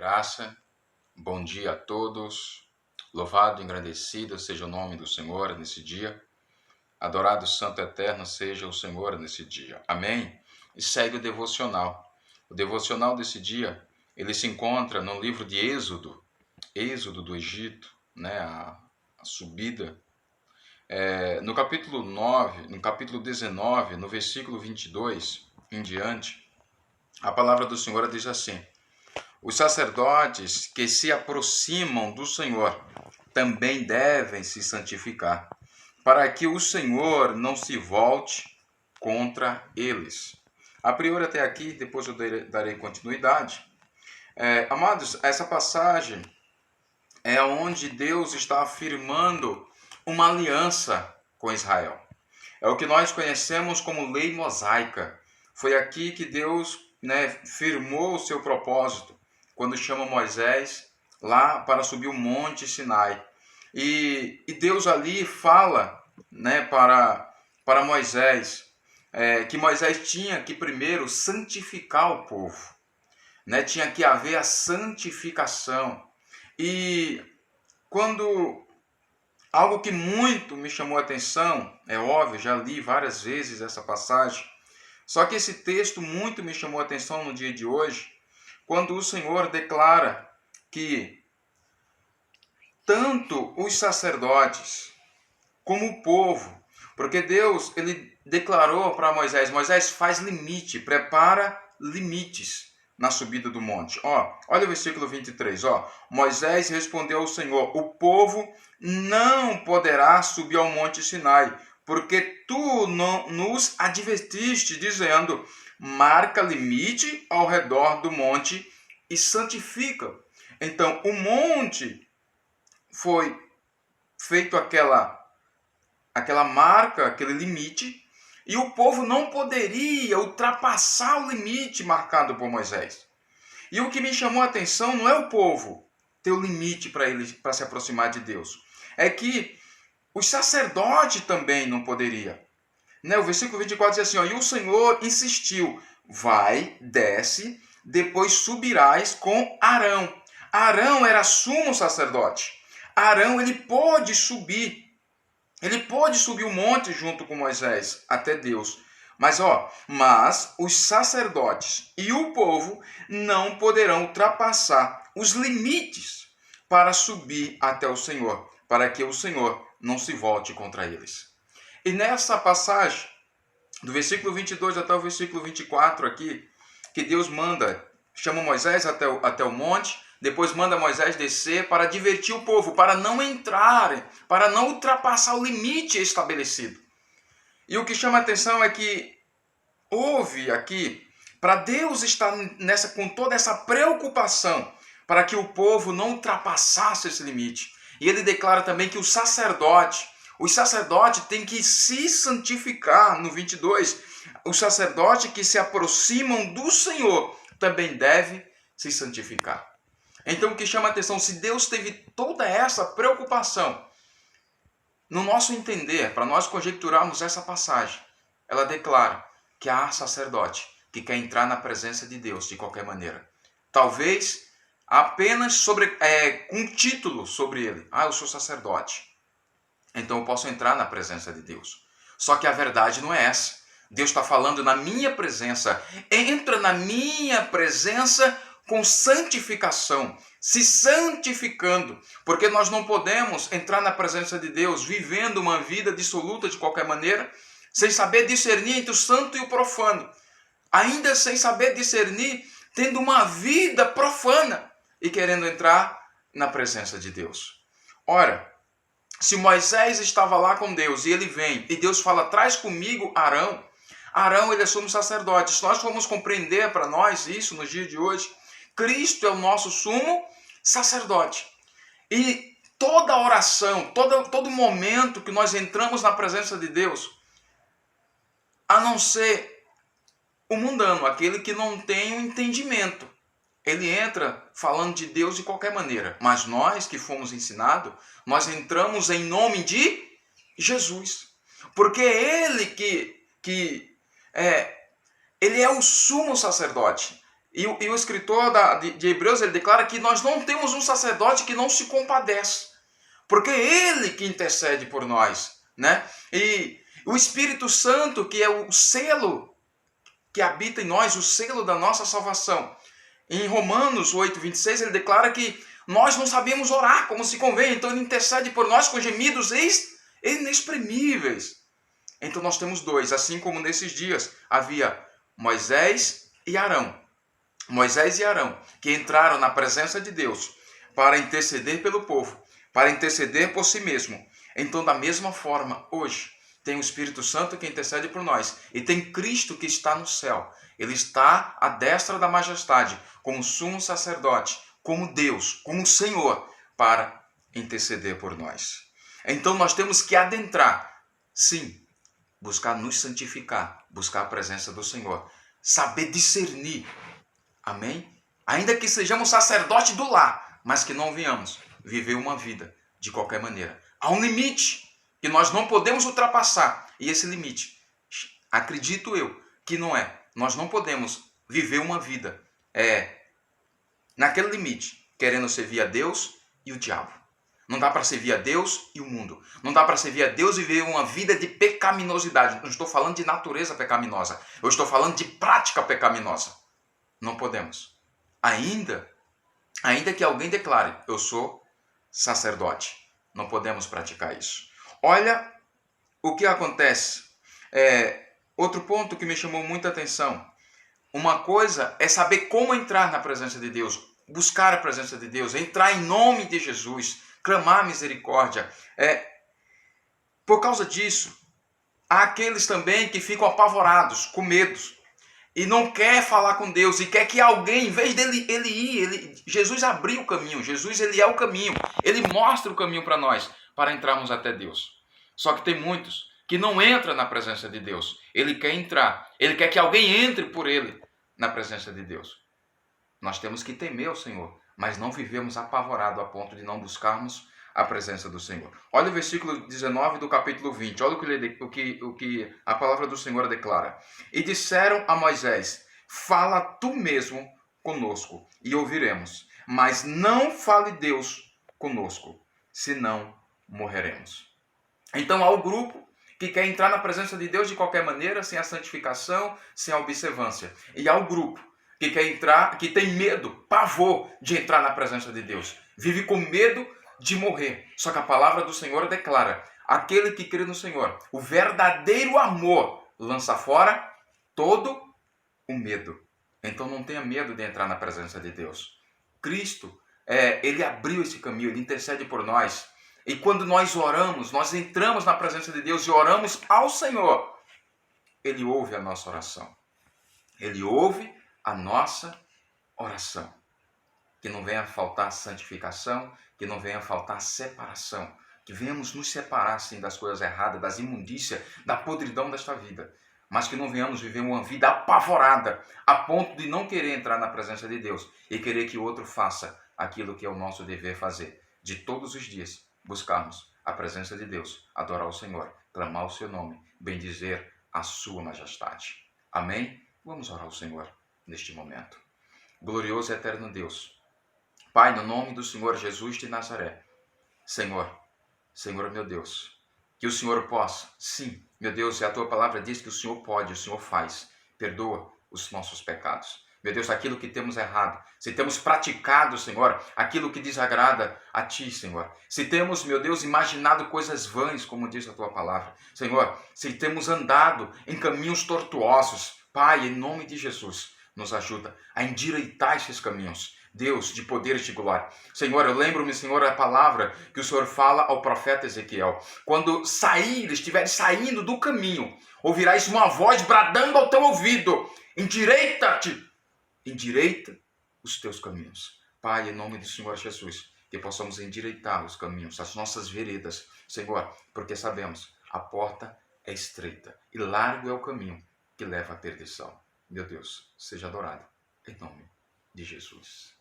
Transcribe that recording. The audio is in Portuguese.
Graça, bom dia a todos. Louvado e engrandecido seja o nome do Senhor nesse dia. Adorado Santo Eterno seja o Senhor nesse dia. Amém? E segue o devocional. O devocional desse dia, ele se encontra no livro de Êxodo, Êxodo do Egito, né? A subida. No capítulo 9, no capítulo 19, no versículo 22 em diante, a palavra do Senhor diz assim: os sacerdotes que se aproximam do Senhor também devem se santificar, para que o Senhor não se volte contra eles. A priori até aqui, depois eu darei continuidade. Amados, essa passagem é onde Deus está afirmando uma aliança com Israel. É o que nós conhecemos como lei mosaica. Foi aqui que Deus, firmou o seu propósito, quando chama Moisés lá para subir o monte Sinai. E Deus ali fala, para Moisés, que Moisés tinha que primeiro santificar o povo. Tinha que haver a santificação. E quando algo que muito me chamou a atenção, é óbvio, já li várias vezes essa passagem, só que esse texto muito me chamou a atenção no dia de hoje, quando o Senhor declara que tanto os sacerdotes como o povo, porque Deus ele declarou para Moisés, Moisés faz limite, prepara limites na subida do monte. Olha o versículo 23, Moisés respondeu ao Senhor, o povo não poderá subir ao monte Sinai, porque tu não nos advertiste, dizendo, marca limite ao redor do monte e santifica. Então, o monte foi feito aquela marca, aquele limite, e o povo não poderia ultrapassar o limite marcado por Moisés. E o que me chamou a atenção não é o povo ter o limite para se aproximar de Deus. É que os sacerdotes também não poderiam. O versículo 24 diz assim, e o Senhor insistiu, vai, desce, depois subirás com Arão. Arão era sumo sacerdote. Arão, ele pôde subir o monte junto com Moisés até Deus. Mas os sacerdotes e o povo não poderão ultrapassar os limites para subir até o Senhor, para que o Senhor não se volte contra eles. E nessa passagem, do versículo 22 até o versículo 24 aqui, que Deus chama Moisés até o monte, depois manda Moisés descer para divertir o povo, para não entrarem, para não ultrapassar o limite estabelecido. E o que chama a atenção é que houve aqui, para Deus estar com toda essa preocupação, para que o povo não ultrapassasse esse limite. E ele declara também que os sacerdotes têm que se santificar, no 22. Os sacerdotes que se aproximam do Senhor também devem se santificar. Então o que chama a atenção, se Deus teve toda essa preocupação, no nosso entender, para nós conjecturarmos essa passagem, ela declara que há sacerdote que quer entrar na presença de Deus de qualquer maneira. Talvez apenas com título sobre ele. Eu sou sacerdote. Então eu posso entrar na presença de Deus. Só que a verdade não é essa. Deus está falando na minha presença. Entra na minha presença com santificação, se santificando, porque nós não podemos entrar na presença de Deus vivendo uma vida dissoluta de qualquer maneira, sem saber discernir entre o santo e o profano, ainda sem saber discernir, tendo uma vida profana e querendo entrar na presença de Deus. Ora, se Moisés estava lá com Deus e ele vem e Deus fala, traz comigo Arão, ele é sumo sacerdote. Se nós formos compreender para nós isso nos dias de hoje, Cristo é o nosso sumo sacerdote. E toda oração, todo momento que nós entramos na presença de Deus, a não ser o mundano, aquele que não tem um entendimento, ele entra falando de Deus de qualquer maneira. Mas nós que fomos ensinados, nós entramos em nome de Jesus. Porque ele ele é o sumo sacerdote. E o escritor de Hebreus, ele declara que nós não temos um sacerdote que não se compadece, porque é ele que intercede por nós, né? E o Espírito Santo, que é o selo que habita em nós, o selo da nossa salvação. Em Romanos 8:26, ele declara que nós não sabemos orar como se convém, então ele intercede por nós com gemidos inexprimíveis. Então nós temos dois, assim como nesses dias havia Moisés e Arão. Moisés e Arão, que entraram na presença de Deus para interceder pelo povo, para interceder por si mesmo. Então, da mesma forma, hoje, tem o Espírito Santo que intercede por nós e tem Cristo que está no céu. Ele está à destra da majestade, como sumo sacerdote, como Deus, como Senhor, para interceder por nós. Então, nós temos que adentrar, sim, buscar nos santificar, buscar a presença do Senhor, saber discernir. Amém? Ainda que sejamos sacerdote do lar, mas que não venhamos viver uma vida de qualquer maneira. Há um limite que nós não podemos ultrapassar. E esse limite, acredito eu, que não é. Nós não podemos viver uma vida naquele limite, querendo servir a Deus e o diabo. Não dá para servir a Deus e o mundo. Não dá para servir a Deus e viver uma vida de pecaminosidade. Não estou falando de natureza pecaminosa. Eu estou falando de prática pecaminosa. Não podemos. Ainda que alguém declare, eu sou sacerdote. Não podemos praticar isso. Olha o que acontece. Outro ponto que me chamou muita atenção. Uma coisa é saber como entrar na presença de Deus, buscar a presença de Deus, entrar em nome de Jesus, clamar misericórdia. Por causa disso, há aqueles também que ficam apavorados, com medo, e não quer falar com Deus, e quer que alguém, em vez dele ir, Jesus abriu o caminho, Jesus ele é o caminho, ele mostra o caminho para nós, para entrarmos até Deus. Só que tem muitos que não entram na presença de Deus. Ele quer entrar, ele quer que alguém entre por ele na presença de Deus. Nós temos que temer o Senhor, mas não vivemos apavorado a ponto de não buscarmos a presença do Senhor. Olha o versículo 19 do capítulo 20. Olha o que a palavra do Senhor declara. E disseram a Moisés, fala tu mesmo conosco e ouviremos, mas não fale Deus conosco, senão morreremos. Então há o grupo que quer entrar na presença de Deus de qualquer maneira, sem a santificação, sem a observância. E há o grupo que quer entrar, que tem medo, pavor de entrar na presença de Deus. Vive com medo de morrer. Só que a palavra do Senhor declara, aquele que crê no Senhor, o verdadeiro amor lança fora todo o medo. Então não tenha medo de entrar na presença de Deus. Cristo, ele abriu esse caminho, ele intercede por nós. E quando nós oramos, nós entramos na presença de Deus e oramos ao Senhor, ele ouve a nossa oração. Ele ouve a nossa oração. Que não venha faltar santificação, que não venha faltar separação, que venhamos nos separar sim das coisas erradas, das imundícias, da podridão desta vida, mas que não venhamos viver uma vida apavorada, a ponto de não querer entrar na presença de Deus e querer que o outro faça aquilo que é o nosso dever fazer, de todos os dias buscarmos a presença de Deus, adorar o Senhor, clamar o seu nome, bendizer a sua majestade. Amém? Vamos orar ao Senhor neste momento. Glorioso e eterno Deus, Pai, no nome do Senhor Jesus de Nazaré, Senhor meu Deus, que o Senhor possa, sim, meu Deus, a tua palavra diz que o Senhor pode, o Senhor faz, perdoa os nossos pecados. Meu Deus, aquilo que temos errado, se temos praticado, Senhor, aquilo que desagrada a Ti, Senhor. Se temos, meu Deus, imaginado coisas vãs, como diz a Tua palavra. Senhor, se temos andado em caminhos tortuosos, Pai, em nome de Jesus, nos ajuda a endireitar esses caminhos. Deus, de poder e de glória. Senhor, eu lembro-me, Senhor, a palavra que o Senhor fala ao profeta Ezequiel. Quando estiverem saindo do caminho, ouvirás uma voz bradando ao teu ouvido, endireita-te, endireita os teus caminhos. Pai, em nome do Senhor Jesus, que possamos endireitar os caminhos, as nossas veredas, Senhor, porque sabemos, a porta é estreita e largo é o caminho que leva à perdição. Meu Deus, seja adorado, em nome de Jesus.